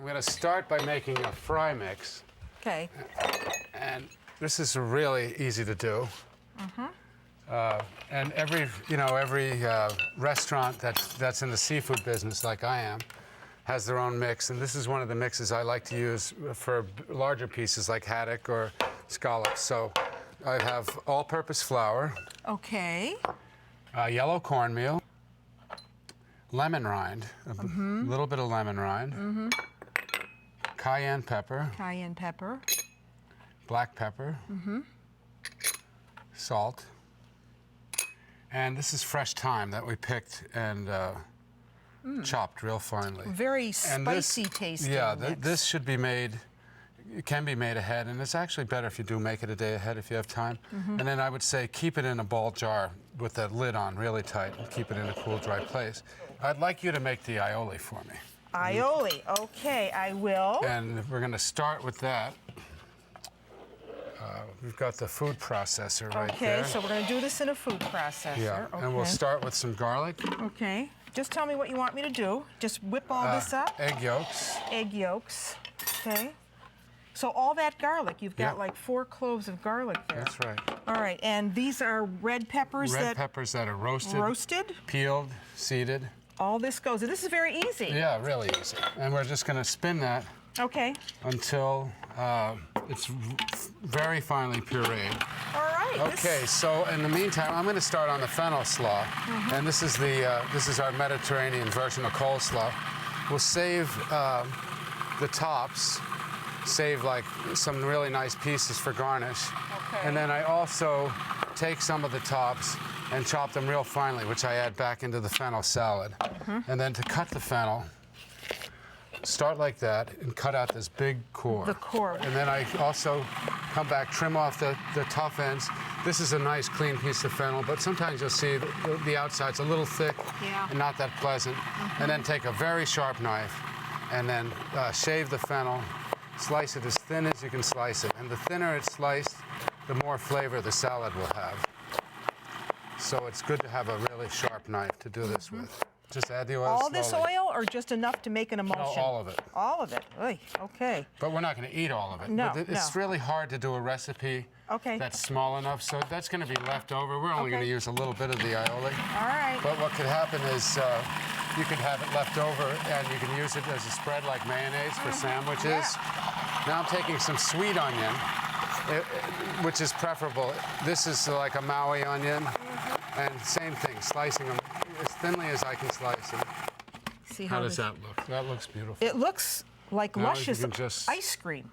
I'm going to start by making a fry mix. Okay. And this is really easy to do. And every restaurant that's in the seafood business, like I am, has their own mix. And this is one of the mixes I like to use for larger pieces like haddock or scallops. So I have all-purpose flour. Okay. Yellow cornmeal. Lemon rind. A little bit of lemon rind. Cayenne pepper. Cayenne pepper. Black pepper. Salt. And this is fresh thyme that we picked and chopped real finely. Very spicy tasting. Yeah, this should be made, it can be made ahead, and it's actually better if you do make it a day ahead if you have time. And then I would say keep it in a ball jar with the lid on really tight and keep it in a cool, dry place. I'd like you to make the aioli for me. Aioli, okay, I will. And we're going to start with that. We've got the food processor right there. Okay, so we're going to do this in a food processor. Yeah, okay. and we'll start with some garlic. Okay, just tell me what you want me to do. Just whip all this up. Egg yolks. Egg yolks, okay. So all that garlic, you've got Yep. like 4 cloves of garlic there. That's right. All right, and these are red peppers Red peppers that are roasted. roasted. Peeled, seeded. All this goes, and this is very easy. Yeah, really easy. And we're just going to spin that Okay. until it's very finely pureed. All right. Okay, so in the meantime, I'm going to start on the Fennel Slaw, and this is our Mediterranean version of coleslaw. We'll save the tops, save like some really nice pieces for garnish, and then I also take some of the tops and chop them real finely, which I add back into the Fennel Salad, and then to cut the fennel. Start like that and cut out this big core. The core. And then I also come back, trim off the tough ends. This is a nice, clean piece of fennel, but sometimes you'll see the outside's a little thick and not that pleasant. And then take a very sharp knife and then shave the fennel, slice it as thin as you can slice it. And the thinner it's sliced, the more flavor the salad will have. So it's good to have a really sharp knife to do this with. Just add the oil all slowly. this oil, or just enough to make an emulsion? No, all of it. All of it. Oy, okay. But we're not going to eat all of it. No, But it's no. really hard to do a recipe that's small enough, so that's going to be left over. We're only going to use a little bit of the aioli. All right. But what could happen is you could have it left over, and you can use it as a spread like mayonnaise for sandwiches. Yeah. Now I'm taking some sweet onion, which is preferable. This is like a Maui onion, and same thing, slicing them as thinly as I can slice them. See How does that look? That looks beautiful. It looks like Now luscious you can just- ice cream.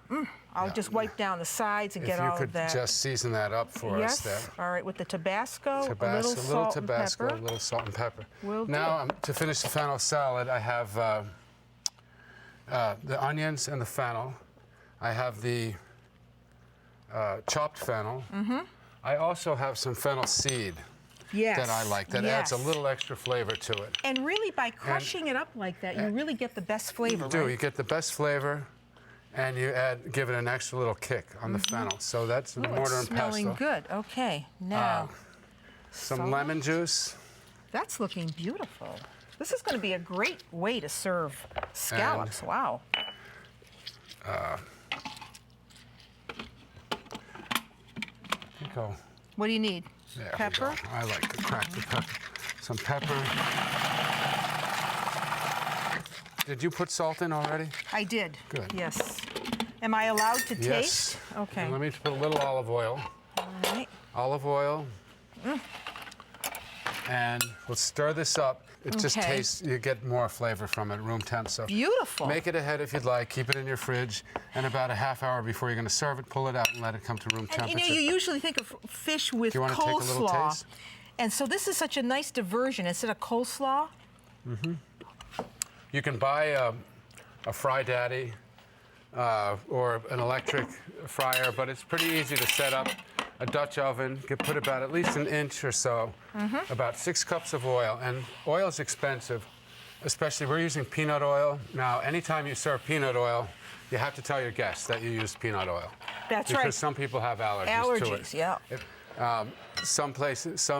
I'll just wipe down the sides and get all If you of that. could just season that up for us there. All right, with the Tabasco, a Tabasco, little salt and Tabasco, pepper. a little salt and pepper. Will do. Now, to finish the fennel salad, I have the onions and the fennel. I have the chopped fennel. I also have some fennel seed that I like. That adds a little extra flavor to it. And really, by crushing it up like that, you really get the best flavor, You do. right? You get the best flavor, and you give it an extra little kick on the fennel. So that's the mortar and pestle. Smelling good. Okay, now Some lemon juice. That's looking beautiful. This is going to be a great way to serve scallops. Wow. Go. What do you need? There we Pepper? go. I like to crack the pepper. Some pepper. Did you put salt in already? I did. Good. Yes. Am I allowed to Yes. taste? Okay. And let me put a little olive oil. All right. Olive oil. And we'll stir this up. It just Okay. tastes, you get more flavor from it, room temp. So Beautiful. make it ahead if you'd like. Keep it in your fridge. And about a half hour before you're going to serve it, pull it out and let it come to room And temperature. you know, you usually think of fish with Do you want to take a little coleslaw. taste? And so this is such a nice diversion. Instead of coleslaw, You can buy a Fry Daddy or an electric fryer, but it's pretty easy to set up. A Dutch oven, you could put about at least an inch or so, about 6 cups of oil. And oil is expensive, especially we're using peanut oil. Now, anytime you serve peanut oil, you have to tell your guests that you used peanut oil. That's because right. some people have allergies to it. Allergies, yeah. Some places,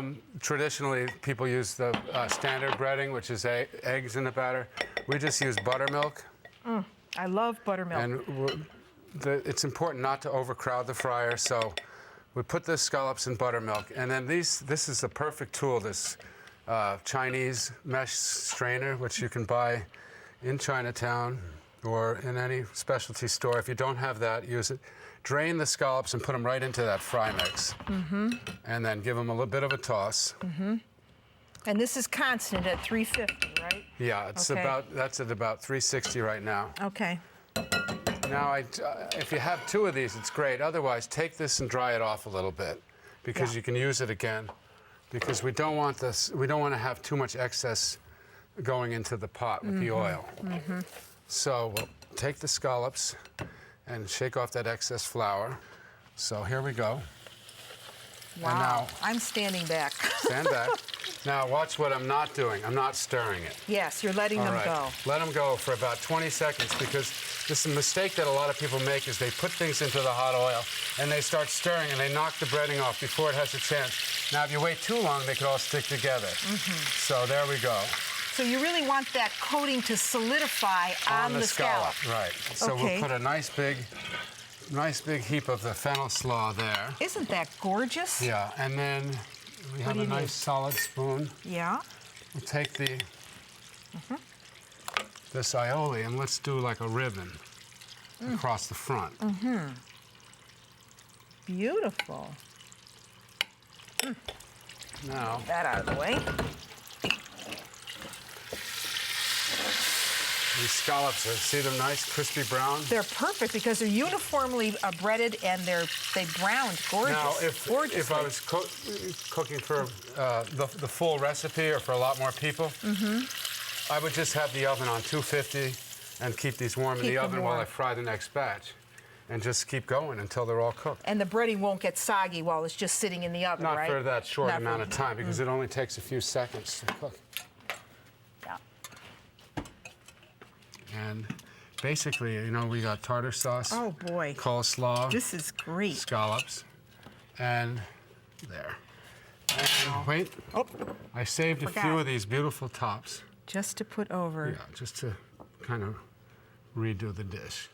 traditionally, people use the standard breading, which is eggs in the batter. We just use buttermilk. I love buttermilk. And it's important not to overcrowd the fryer, so we put the scallops in buttermilk. And then this is the perfect tool, this Chinese mesh strainer, which you can buy in Chinatown or in any specialty store. If you don't have that, use it. Drain the scallops and put them right into that fry mix. And then give them a little bit of a toss. And this is constant at 350, right? Yeah, it's Okay. that's at about 360 right now. Okay. Now, if you have two of these, it's great. Otherwise, take this and dry it off a little bit, because you can use it again. Because we don't want to have too much excess going into the pot with the oil. So we'll take the scallops and shake off that excess flour. So here we go. Wow. And now, I'm standing back. stand back. Now watch what I'm not doing. I'm not stirring it. Yes, you're letting All them right. go. Let them go for about 20 seconds, because this is a mistake that a lot of people make, is they put things into the hot oil and they start stirring and they knock the breading off before it has a chance. Now, if you wait too long, they could all stick together. So there we go. So you really want that coating to solidify on the scallop. Right. So Okay. we'll put a nice big heap of the Fennel Slaw there. Isn't that gorgeous? Yeah, and then we have do a you nice need? solid spoon. Yeah. We'll take this aioli and let's do like a ribbon across the front. Beautiful. Now, That out of the way. these scallops, see them nice, crispy brown? They're perfect because they're uniformly breaded and they browned gorgeous. Now, if I was cooking for the full recipe or for a lot more people, I would just have the oven on 250 and keep these warm in Keep the them oven while warm. I fry the next batch. And just keep going until they're all cooked. And the breading won't get soggy while it's just sitting in the oven, Not right? for that short Not amount for- of time, because it only takes a few seconds to cook. Yeah. And basically, you know, we got tartar sauce, Oh, boy. coleslaw, This is great. scallops, and there. And wait, Oh, I saved a Forgot. few of these beautiful tops. just to put over. Yeah, just to kind of redo the dish.